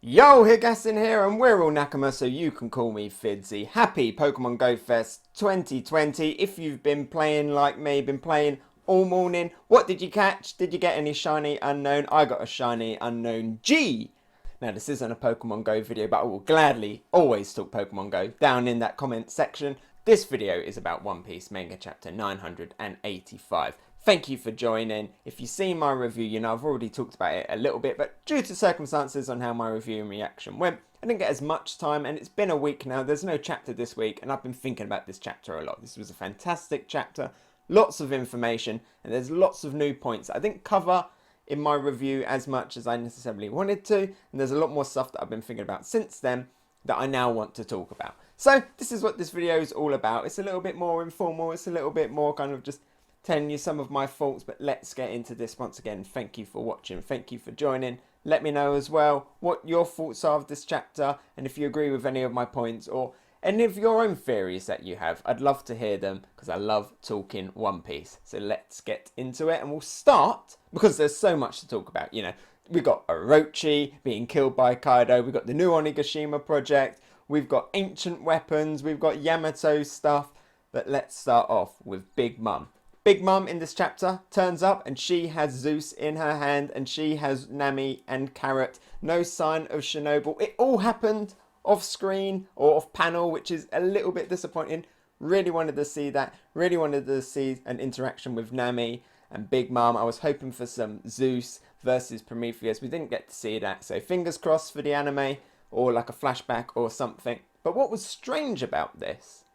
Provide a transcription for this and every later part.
Yo, Hegassen here, and we're all Nakama, so you can call me Fidzy. Happy Pokemon Go Fest 2020. If you've been playing like me, been playing all morning, what did you catch? Did you get any shiny unknown? I got a shiny unknown G. Now, this isn't a Pokemon Go video, but I will gladly always talk Pokemon Go down in that comment section. This video is about One Piece Manga Chapter 985. Thank you for joining. If you've seen my review, you know I've already talked about it a little bit, but due to circumstances on how my review and reaction went, I didn't get as much time, and it's been a week now. There's no chapter this week, and I've been thinking about this chapter a lot. This was a fantastic chapter, lots of information, and there's lots of new points I didn't cover in my review as much as I necessarily wanted to, and there's a lot more stuff that I've been thinking about since then that I now want to talk about. So this is what this video is all about. It's a little bit more informal, it's a little bit more kind of just telling you some of my thoughts, but let's get into this. Once again, thank you for watching, thank you for joining. Let me know as well what your thoughts are of this chapter, and if you agree with any of my points or any of your own theories that you have. I'd love to hear them because I love talking One Piece. So let's get into it, and we'll start because there's so much to talk about. You know, we've got Orochi being killed by Kaido, we've got the new Onigashima project, we've got ancient weapons, we've got Yamato stuff, but let's start off with Big Mom. Big Mom in this chapter turns up and she has Zeus in her hand and she has Nami and Carrot. No sign of Shinobu. It all happened off screen or off panel, which is a little bit disappointing. Really wanted to see that. Really wanted to see an interaction with Nami and Big Mom. I was hoping for some Zeus versus Prometheus. We didn't get to see that. So fingers crossed for the anime or like a flashback or something. But what was strange about this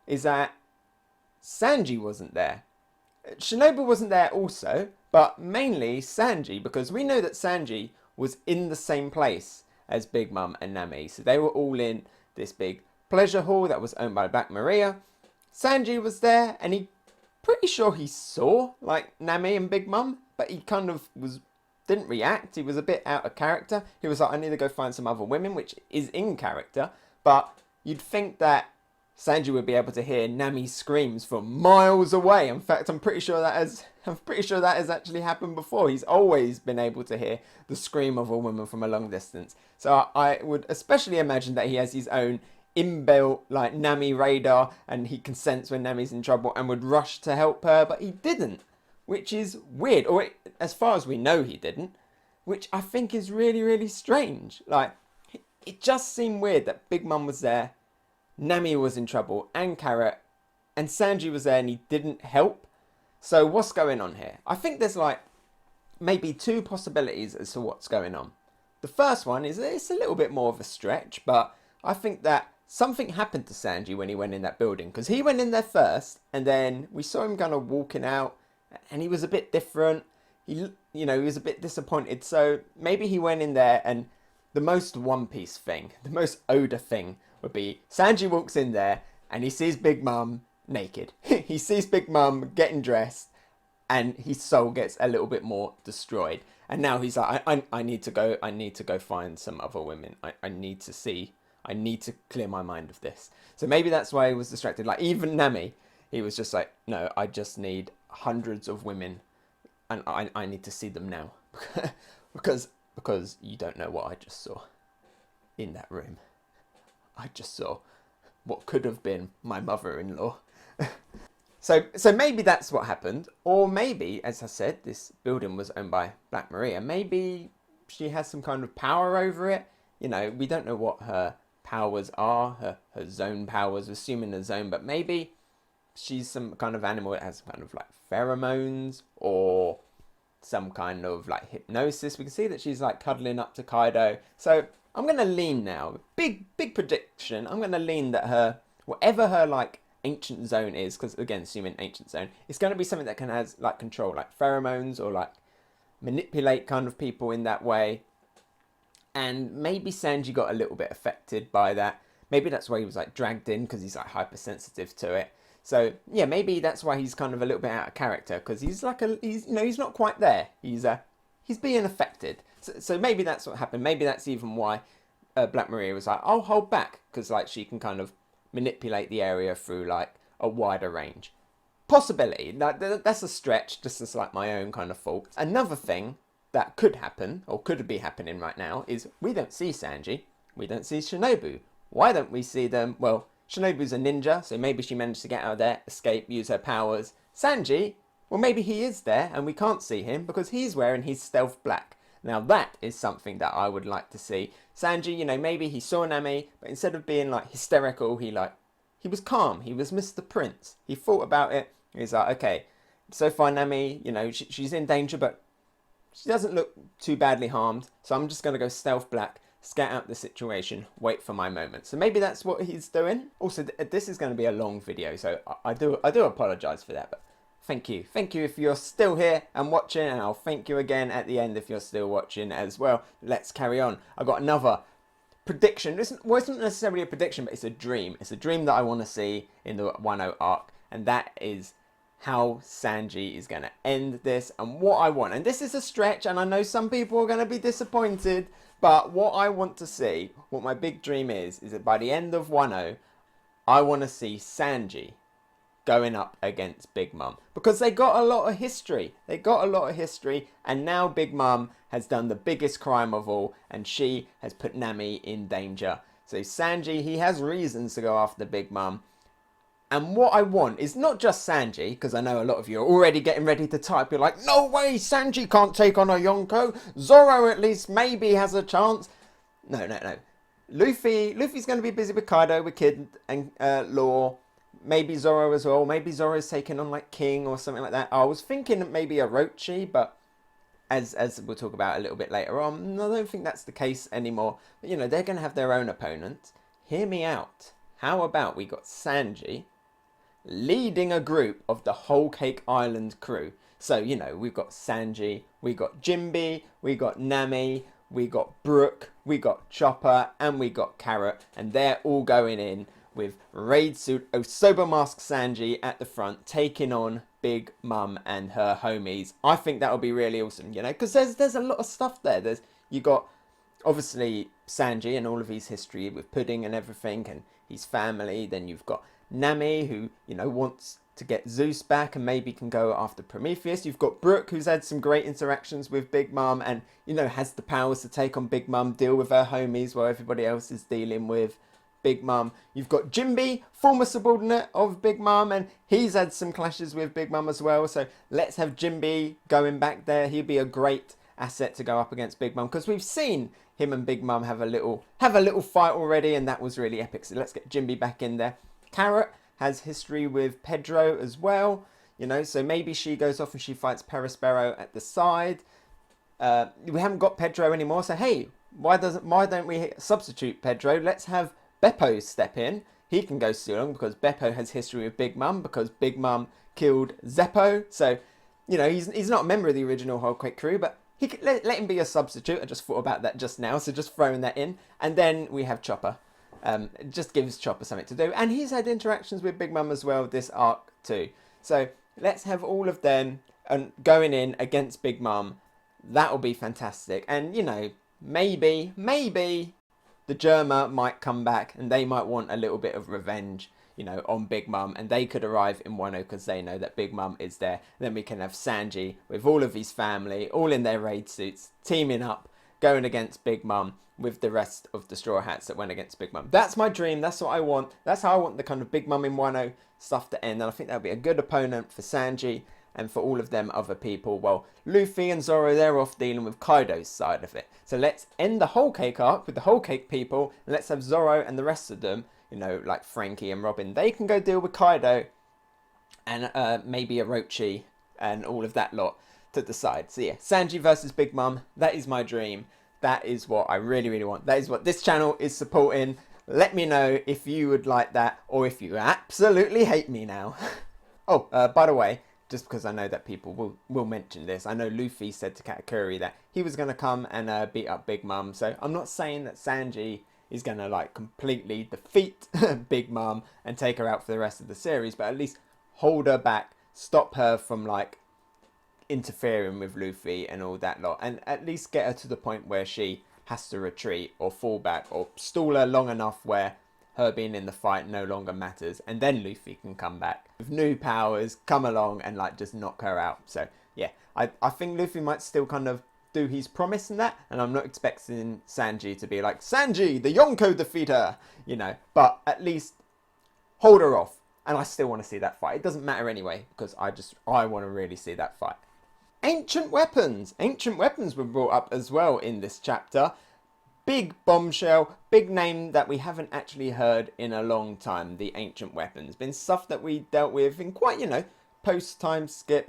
is that Sanji wasn't there. Shinobu wasn't there also, but mainly Sanji, because we know that Sanji was in the same place as Big Mom and Nami. So they were all in this big pleasure hall that was owned by Black Maria. Sanji was there, and he pretty sure he saw like Nami and Big Mom, but he kind of didn't react. He was a bit out of character. He was like, I need to go find some other women, which is in character, but you'd think that Sanji would be able to hear Nami's screams from miles away. In fact, I'm pretty sure that has actually happened before. He's always been able to hear the scream of a woman from a long distance. So I would especially imagine that he has his own inbuilt like Nami radar, and he can sense when Nami's in trouble and would rush to help her, but he didn't, which is weird. Or as far as we know, he didn't, which I think is really, really strange. Like, it just seemed weird that Big Mom was there, Nami was in trouble, and Carrot, and Sanji was there and he didn't help. So what's going on here? I think there's like maybe two possibilities as to what's going on. The first one is it's a little bit more of a stretch, but I think that something happened to Sanji when he went in that building, because he went in there first and then we saw him kind of walking out and he was a bit different. He was a bit disappointed. So maybe he went in there, and the most One Piece thing, the most Oda thing would be Sanji walks in there and he sees Big Mom naked. He sees Big Mom getting dressed and his soul gets a little bit more destroyed. And now he's like, I need to go find some other women. I need to clear my mind of this. So maybe that's why he was distracted. Like even Nami, he was just like, no, I just need hundreds of women and I need to see them now. because you don't know what I just saw in that room. I just saw what could have been my mother-in-law. So maybe that's what happened. Or maybe, as I said, this building was owned by Black Maria. Maybe she has some kind of power over it. You know, we don't know what her powers are, her zone powers, assuming a zone, but maybe she's some kind of animal that has some kind of like pheromones or some kind of like hypnosis. We can see that she's like cuddling up to Kaido. So I'm going to lean now, big prediction, I'm going to lean that whatever her like ancient zone is, because again, assuming ancient zone, it's going to be something that can have like control, like pheromones, or like manipulate kind of people in that way. And maybe Sanji got a little bit affected by that. Maybe that's why he was like dragged in, because he's like hypersensitive to it. So yeah, maybe that's why he's kind of a little bit out of character, because he's not quite there. He's being affected. So maybe that's what happened. Maybe that's even why Black Maria was like, I'll hold back, because like she can kind of manipulate the area through like a wider range. Possibility. That's a stretch, just as like my own kind of thought. Another thing that could happen, or could be happening right now, is we don't see Sanji, we don't see Shinobu. Why don't we see them? Well, Shinobu's a ninja, so maybe she managed to get out of there, escape, use her powers. Sanji, well, maybe he is there and we can't see him because he's wearing his stealth black. Now that is something that I would like to see. Sanji, you know, maybe he saw Nami, but instead of being like hysterical, he was calm. He was Mr. Prince. He thought about it. He's like, okay, so far Nami, you know, she's in danger, but she doesn't look too badly harmed. So I'm just going to go stealth black, scat out the situation, wait for my moment. So maybe that's what he's doing. Also, this is going to be a long video, so I do apologize for that, but thank you if you're still here and watching, and I'll thank you again at the end if you're still watching as well. Let's carry on. I've got another prediction. It wasn't necessarily a prediction, but it's a dream. It's a dream that I want to see in the Wano arc, and that is how Sanji is going to end this and what I want. And this is a stretch, and I know some people are going to be disappointed, but what I want to see, what my big dream is that by the end of Wano, I want to see Sanji going up against Big Mom, because they got a lot of history. And now Big Mom has done the biggest crime of all, and she has put Nami in danger. So Sanji, he has reasons to go after Big Mom. And what I want is not just Sanji, because I know a lot of you are already getting ready to type. You're like, no way, Sanji can't take on a Yonko. Zoro at least maybe has a chance. No. Luffy's going to be busy with Kaido, with Kid and Law. Maybe Zoro as well. Maybe Zoro's taking on like King or something like that. I was thinking maybe Orochi, but as we'll talk about a little bit later on, I don't think that's the case anymore. But you know, they're going to have their own opponents. Hear me out. How about we got Sanji leading a group of the Whole Cake Island crew? So, you know, we've got Sanji, we got Jinbe, we got Nami, we got Brook, we got Chopper, and we got Carrot, and they're all going in with Raid Suit Osoba Mask Sanji at the front, taking on Big Mum and her homies. I think that'll be really awesome, you know, because there's a lot of stuff there. You got obviously Sanji and all of his history with Pudding and everything, and his family. Then you've got Nami, who, you know, wants to get Zeus back and maybe can go after Prometheus. You've got Brook, who's had some great interactions with Big Mum and, you know, has the powers to take on Big Mum, deal with her homies while everybody else is dealing with Big Mum. You've got Jinbe, former subordinate of Big Mum, and he's had some clashes with Big Mum as well. So let's have Jinbe going back there. He'd be a great asset to go up against Big Mum, because we've seen him and Big Mum have a little fight already, and that was really epic. So let's get Jinbe back in there. Carrot has history with Pedro as well, you know, so maybe she goes off and she fights Perospero at the side. We haven't got Pedro anymore, so hey, why don't we substitute Pedro? Let's have Beppo step in. He can go Sulong because Beppo has history with Big Mum, because Big Mum killed Zeppo. So, you know, he's not a member of the original Whole Cake crew, but he could let him be a substitute. I just thought about that just now, so just throwing that in. And then we have Chopper. It just gives Chopper something to do. And he's had interactions with Big Mum as well this arc too. So let's have all of them going in against Big Mum. That'll be fantastic. And, you know, maybe the Germa might come back and they might want a little bit of revenge, you know, on Big Mum, and they could arrive in Wano because they know that Big Mum is there. Then we can have Sanji with all of his family, all in their raid suits, teaming up, going against Big Mum with the rest of the Straw Hats that went against Big Mum. That's my dream. That's what I want. That's how I want the kind of Big Mum in Wano stuff to end. And I think that'll be a good opponent for Sanji and for all of them other people. Well, Luffy and Zoro, they're off dealing with Kaido's side of it. So let's end the Whole Cake arc with the Whole Cake people, and let's have Zoro and the rest of them, you know, like Frankie and Robin, they can go deal with Kaido and maybe Orochi and all of that lot to decide. So yeah, Sanji versus Big Mum, that is my dream. That is what I really, really want. That is what this channel is supporting. Let me know if you would like that or if you absolutely hate me now. Oh, by the way, just because I know that people will mention this, I know Luffy said to Katakuri that he was going to come and beat up Big Mum. So I'm not saying that Sanji is going to like completely defeat Big Mum and take her out for the rest of the series, but at least hold her back, stop her from like interfering with Luffy and all that lot, and at least get her to the point where she has to retreat or fall back or stall her long enough where her being in the fight no longer matters, and then Luffy can come back with new powers, come along and like just knock her out. So yeah, I think Luffy might still kind of do his promise and that, and I'm not expecting Sanji to be like, Sanji, the Yonko defeater, you know, but at least hold her off. And I still want to see that fight. It doesn't matter anyway, because I want to really see that fight. Ancient weapons. Ancient weapons were brought up as well in this chapter. Big bombshell, big name that we haven't actually heard in a long time, the ancient weapons. Been stuff that we dealt with in quite, you know, pre-time skip,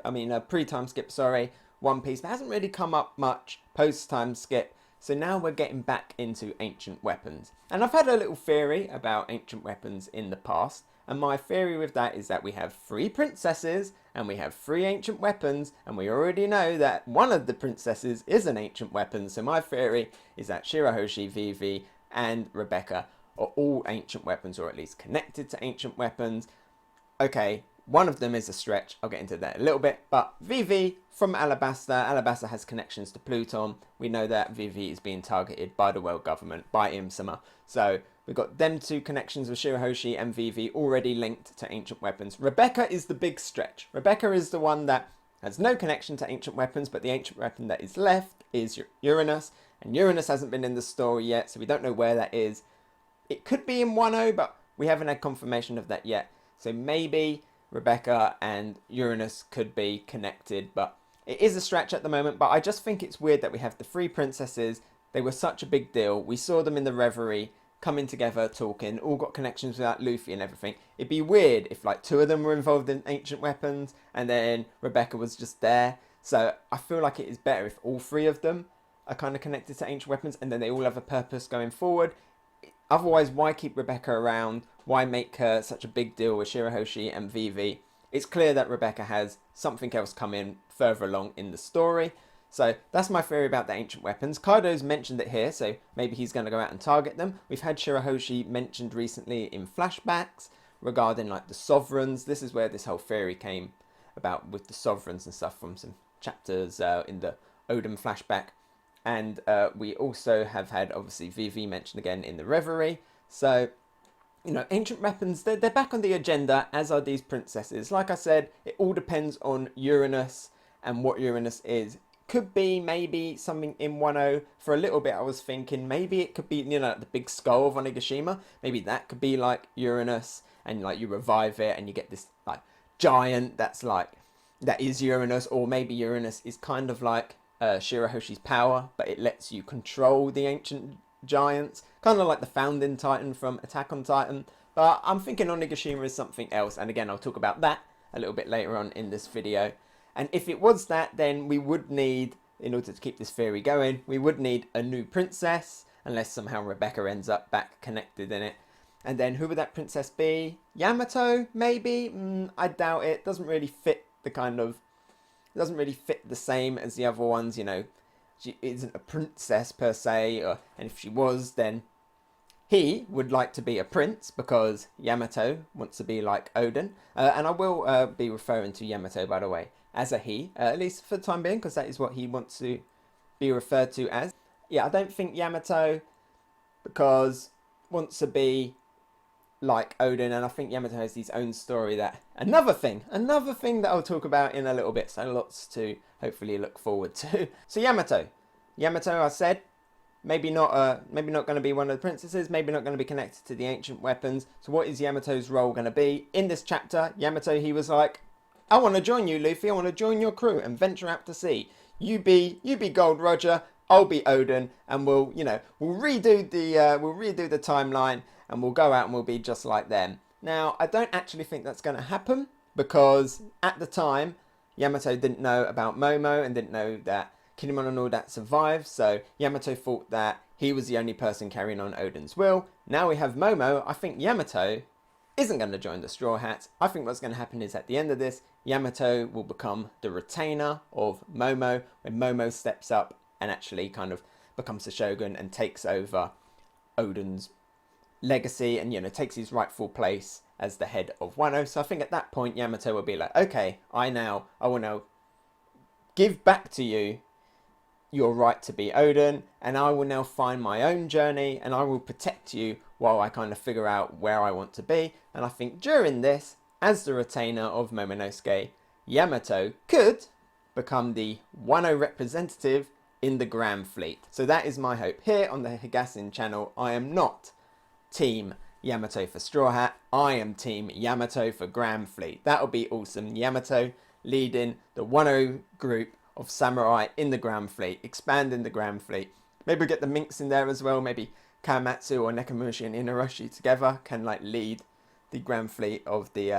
sorry, One Piece. But hasn't really come up much post-time skip. So now we're getting back into ancient weapons. And I've had a little theory about ancient weapons in the past. And my theory with that is that we have 3 princesses and we have 3 ancient weapons, and we already know that one of the princesses is an ancient weapon. So my theory is that Shirahoshi, Vivi and Rebecca are all ancient weapons, or at least connected to ancient weapons. Okay, one of them is a stretch. I'll get into that in a little bit. But Vivi from Alabasta. Alabasta has connections to Pluton. We know that Vivi is being targeted by the world government, by Im-sama. So we've got them 2 connections with Shirahoshi and Vivi already linked to ancient weapons. Rebecca is the big stretch. Rebecca is the one that has no connection to ancient weapons, but the ancient weapon that is left is Uranus. And Uranus hasn't been in the story yet, so we don't know where that is. It could be in Wano, but we haven't had confirmation of that yet. So maybe Rebecca and Uranus could be connected, but it is a stretch at the moment. But I just think it's weird that we have the 3 princesses. They were such a big deal. We saw them in the Reverie, coming together, talking, all got connections with Luffy and everything. It'd be weird if like 2 of them were involved in ancient weapons and then Rebecca was just there. So I feel like it is better if all 3 of them are kind of connected to ancient weapons and then they all have a purpose going forward. Otherwise, why keep Rebecca around? Why make her such a big deal with Shirahoshi and Vivi? It's clear that Rebecca has something else coming further along in the story. So that's my theory about the ancient weapons. Kaido's mentioned it here, so maybe he's going to go out and target them. We've had Shirahoshi mentioned recently in flashbacks regarding like the sovereigns. This is where this whole theory came about with the sovereigns and stuff from some chapters in the Oden flashback. And we also have had obviously Vivi mentioned again in the Reverie. So, you know, ancient weapons, they're back on the agenda, as are these princesses. Like I said, it all depends on Uranus and what Uranus is. Could be maybe something in Wano. For a little bit I was thinking maybe it could be, you know, the big skull of Onigashima. Maybe that could be like Uranus, and like you revive it and you get this like giant that's like, that is Uranus. Or maybe Uranus is kind of like Shirahoshi's power, but it lets you control the ancient giants. Kind of like the founding titan from Attack on Titan. But I'm thinking Onigashima is something else, and again I'll talk about that a little bit later on in this video. And if it was that, then we would need, in order to keep this theory going, we would need a new princess, unless somehow Rebecca ends up back connected in it. And then who would that princess be? Yamato, maybe? I doubt it. Doesn't really fit the kind of, doesn't really fit the same as the other ones, you know. She isn't a princess per se, and if she was, then he would like to be a prince because Yamato wants to be like Oden. And I will be referring to Yamato, by the way, as a he, at least for the time being, because that is what he wants to be referred to as. Yeah, I don't think Yamato, because wants to be like Oden, and I think Yamato has his own story that, another thing that I'll talk about in a little bit, so lots to hopefully look forward to. So Yamato, I said, maybe not going to be one of the princesses, maybe not going to be connected to the ancient weapons. So what is Yamato's role going to be? In this chapter, Yamato, he was like, I want to join you, Luffy. I want to join your crew and venture out to sea. You be Gold Roger. I'll be Oden, and we'll redo the timeline, and we'll go out and we'll be just like them. Now, I don't actually think that's going to happen, because at the time, Yamato didn't know about Momo and didn't know that Kinemon and all that survived. So Yamato thought that he was the only person carrying on Oden's will. Now we have Momo. I think Yamato isn't going to join the Straw Hats. I think what's going to happen is at the end of this, Yamato will become the retainer of Momo when Momo steps up and actually kind of becomes the shogun and takes over Oden's legacy and, you know, takes his rightful place as the head of Wano. So I think at that point Yamato will be like, okay, I will now give back to you your right to be Oden, and I will now find my own journey, and I will protect you while I kind of figure out where I want to be. And I think during this, as the retainer of Momonosuke, Yamato could become the Wano representative in the Grand Fleet. So that is my hope. Here on the Hegassen channel, I am not Team Yamato for Straw Hat. I am Team Yamato for Grand Fleet. That would be awesome. Yamato leading the Wano group of samurai in the Grand Fleet, expanding the Grand Fleet. Maybe we'll get the Minks in there as well. Maybe Kawamatsu or Nekomamushi and Orochi together can like lead the Grand Fleet of the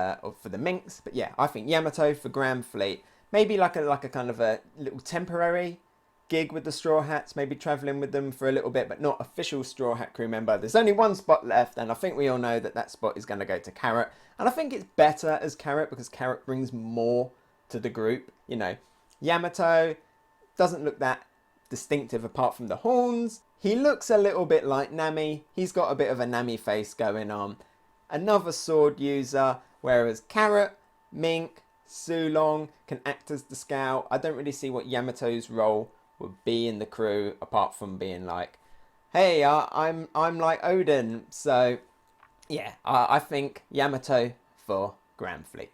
for the Minks. But yeah, I think Yamato for Grand Fleet. Maybe like a kind of a little temporary gig with the Straw Hats, maybe travelling with them for a little bit, but not official Straw Hat crew member. There's only one spot left, and I think we all know that that spot is going to go to Carrot. And I think it's better as Carrot because Carrot brings more to the group. You know, Yamato doesn't look that distinctive apart from the horns. He looks a little bit like Nami. He's got a bit of a Nami face going on. Another sword user, whereas Carrot, Mink, Sulong can act as the scout. I don't really see what Yamato's role would be in the crew apart from being like, hey, I'm like Odin. So yeah, I think Yamato for Grand Fleet.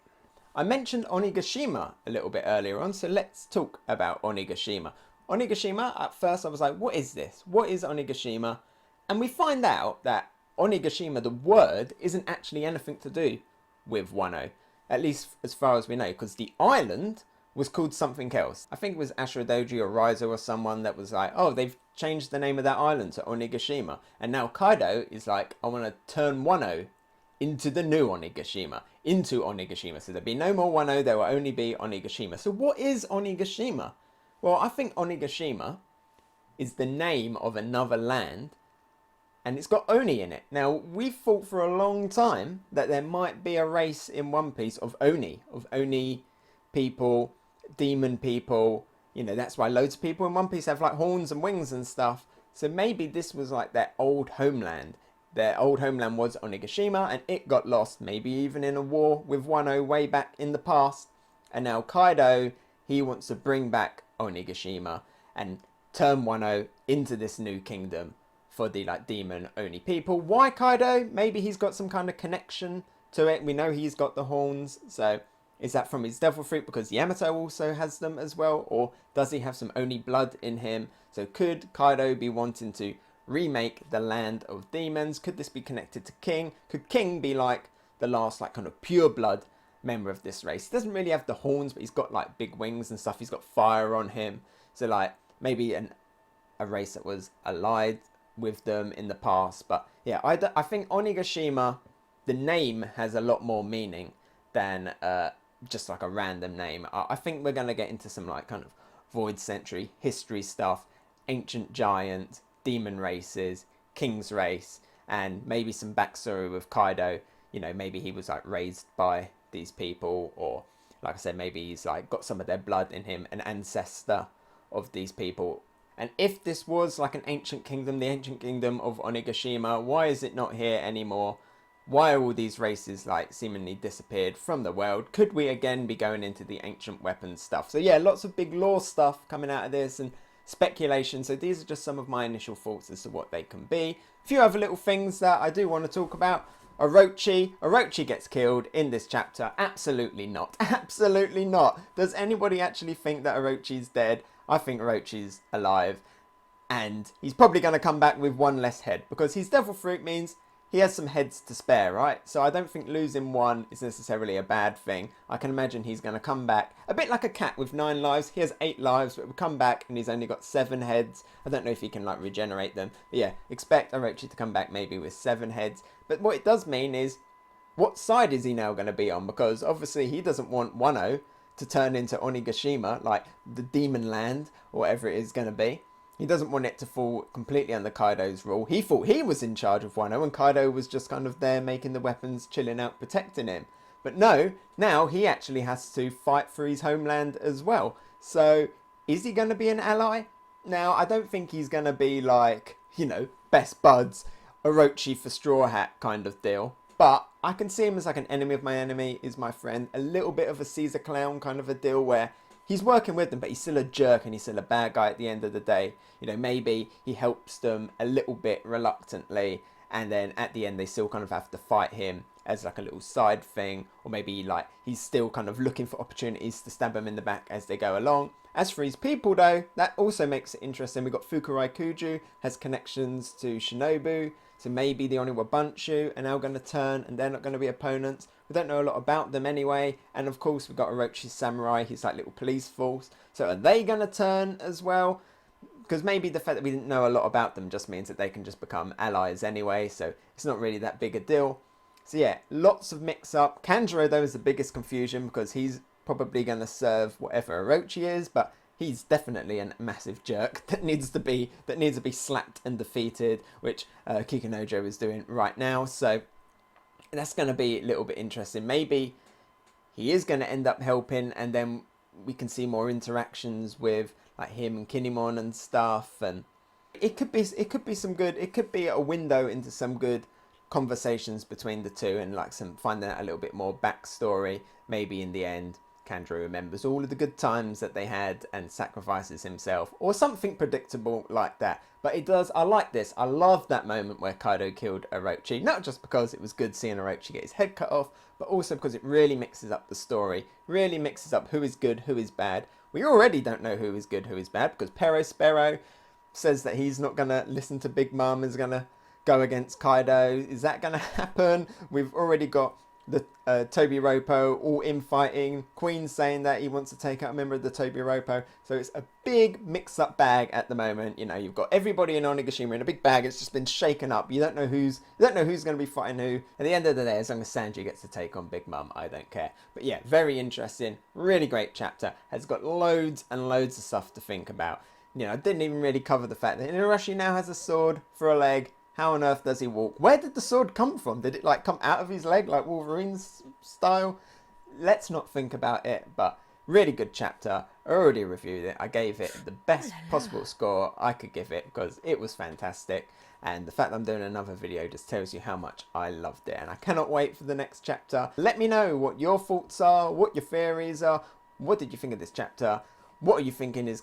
I mentioned Onigashima a little bit earlier on, so let's talk about Onigashima. Onigashima, at first I was like, what is this? What is Onigashima? And we find out that Onigashima, the word, isn't actually anything to do with Wano. At least as far as we know, because the island was called something else. I think it was Ashuradoji or Raizo or someone that was like, oh, they've changed the name of that island to Onigashima. And now Kaido is like, I want to turn Wano into the new Onigashima, into Onigashima. So there'll be no more Wano, there will only be Onigashima. So what is Onigashima? Well, I think Onigashima is the name of another land, and it's got Oni in it. Now, we've thought for a long time that there might be a race in One Piece of Oni people, demon people. You know, that's why loads of people in One Piece have like horns and wings and stuff. So maybe this was like their old homeland. Their old homeland was Onigashima, and it got lost, maybe even in a war with Wano way back in the past. And now Kaido, he wants to bring back Onigashima and turn Wano into this new kingdom for the like demon Oni people. Why Kaido? Maybe he's got some kind of connection to it. We know he's got the horns, so is that from his devil fruit because Yamato also has them as well, or does he have some Oni blood in him? So could Kaido be wanting to remake the land of demons? Could this be connected to King? Could King be like the last like kind of pure blood member of this race? He doesn't really have the horns, but he's got like big wings and stuff. He's got fire on him, so like maybe a race that was allied with them in the past. But yeah, I think Onigashima, the name has a lot more meaning than just like a random name. I think we're gonna get into some like kind of Void Century history stuff, ancient giant, demon races, King's race, and maybe some backstory with Kaido. You know, maybe he was like raised by these people, or like I said, maybe he's like got some of their blood in him, an ancestor of these people. And if this was like an ancient kingdom, the ancient kingdom of Onigashima, why is it not here anymore? Why are all these races like seemingly disappeared from the world? Could we again be going into the ancient weapons stuff? So yeah, lots of big lore stuff coming out of this and speculation. So these are just some of my initial thoughts as to what they can be. A few other little things that I do want to talk about. Orochi gets killed in this chapter. Absolutely not. Absolutely not. Does anybody actually think that Orochi's dead? I think Orochi's alive. And he's probably going to come back with one less head, because his devil fruit means he has some heads to spare, right? So I don't think losing one is necessarily a bad thing. I can imagine he's going to come back a bit like a cat with 9 lives. He has 8 lives, but will come back and he's only got 7 heads. I don't know if he can like regenerate them. But yeah, expect Orochi to come back maybe with 7 heads. But what it does mean is, what side is he now going to be on? Because obviously he doesn't want Wano to turn into Onigashima, like the demon land, or whatever it is going to be. He doesn't want it to fall completely under Kaido's rule. He thought he was in charge of Wano, and Kaido was just kind of there making the weapons, chilling out, protecting him. But no, now he actually has to fight for his homeland as well. So is he going to be an ally? Now, I don't think he's going to be like, you know, best buds, Orochi for Straw Hat kind of deal. But I can see him as like an enemy of my enemy is my friend. A little bit of a Caesar clown kind of a deal where he's working with them, but he's still a jerk and he's still a bad guy at the end of the day. You know, maybe he helps them a little bit reluctantly, and then at the end they still kind of have to fight him as like a little side thing, or maybe like he's still kind of looking for opportunities to stab him in the back as they go along. As for his people though, that also makes it interesting. We've got Fukurai Kuju, has connections to Shinobu, so maybe the Oniwa Bunchu are now going to turn and they're not going to be opponents. We don't know a lot about them anyway. And of course we've got Orochi's samurai, his like little police force. So are they going to turn as well? Because maybe the fact that we didn't know a lot about them just means that they can just become allies anyway. So it's not really that big a deal. So yeah, lots of mix up. Kanjuro though is the biggest confusion because he's probably going to serve whatever Orochi is, but he's definitely a massive jerk that needs to be slapped and defeated, which Kikunojo is doing right now. So that's going to be a little bit interesting. Maybe he is going to end up helping, and then we can see more interactions with like him and Kinemon and stuff, and it could be some good. It could be a window into some good conversations between the two, and like some finding out a little bit more backstory. Maybe in the end Kanjuro remembers all of the good times that they had and sacrifices himself, or something predictable like that. But it does, I like this. I love that moment where Kaido killed Orochi, not just because it was good seeing Orochi get his head cut off, but also because it really mixes up the story, really mixes up who is good, who is bad. We already don't know who is good, who is bad, because Sparrow says that he's not going to listen to Big Mom, is going to go against Kaido. Is that going to happen? We've already got the Tobiropo all infighting. Queen saying that he wants to take out a member of the Tobiropo. So it's a big mix-up bag at the moment. You know, you've got everybody in Onigashima in a big bag. It's just been shaken up. You don't know who's going to be fighting who. At the end of the day, as long as Sanji gets to take on Big Mom, I don't care. But yeah, very interesting. Really great chapter. Has got loads and loads of stuff to think about. You know, I didn't even really cover the fact that Orochi now has a sword for a leg. How on earth does he walk? Where did the sword come from? Did it like come out of his leg like Wolverine's style? Let's not think about it, but really good chapter. I already reviewed it. I gave it the best possible score I could give it because it was fantastic. And the fact that I'm doing another video just tells you how much I loved it. And I cannot wait for the next chapter. Let me know what your thoughts are, what your theories are. What did you think of this chapter? What are you thinking is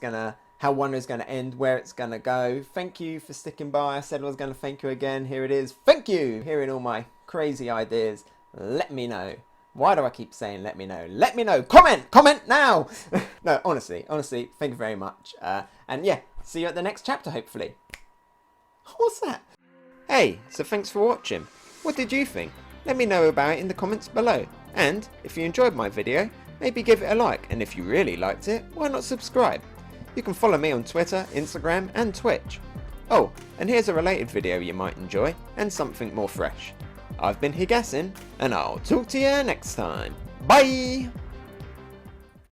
how Wano is going to end, where it's going to go. Thank you for sticking by. I said I was going to thank you again. Here it is. Thank you. Hearing all my crazy ideas. Let me know. Why do I keep saying let me know? Let me know. Comment now. No, honestly, thank you very much. And yeah, see you at the next chapter, hopefully. What's that? Hey, so thanks for watching. What did you think? Let me know about it in the comments below. And if you enjoyed my video, maybe give it a like. And if you really liked it, why not subscribe? You can follow me on Twitter, Instagram and Twitch. Oh, and here's a related video you might enjoy, and something more fresh. I've been Hegassen, and I'll talk to you next time. Bye!